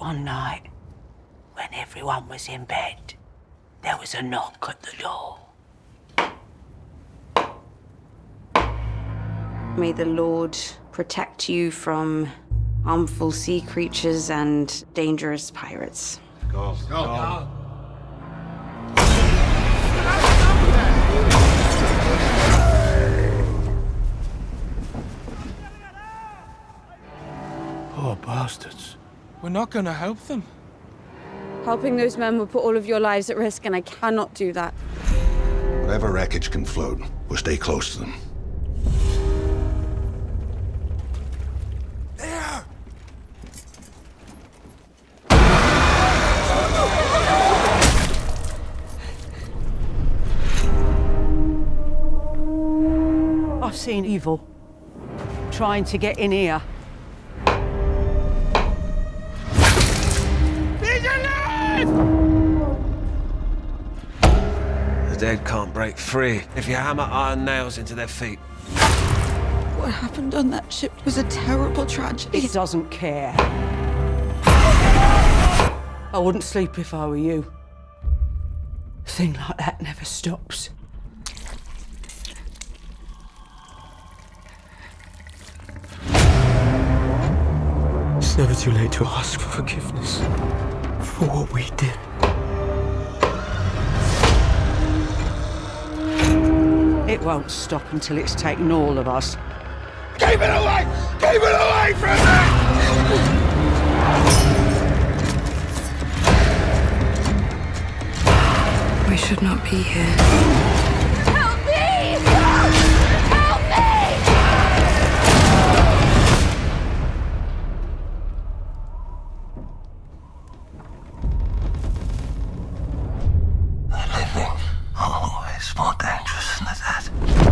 one night, when everyone was in bed, there was a knock at the door. May the Lord protect you from harmful sea creatures and dangerous pirates. Go. Poor bastards. We're not gonna help them. Helping those men will put all of your lives at risk, and I cannot do that. Whatever wreckage can float, we'll stay close to them. There! I've seen evil trying to get in here. The dead can't break free if you hammer iron nails into their feet. What happened on that ship was a terrible tragedy. He doesn't care. I wouldn't sleep if I were you. A thing like that never stops. It's never too late to ask for forgiveness for what we did. It won't stop until it's taken all of us. Keep it away! Keep it away from me! We should not be here. Help me! Help me! The living always more dangerous than the dead.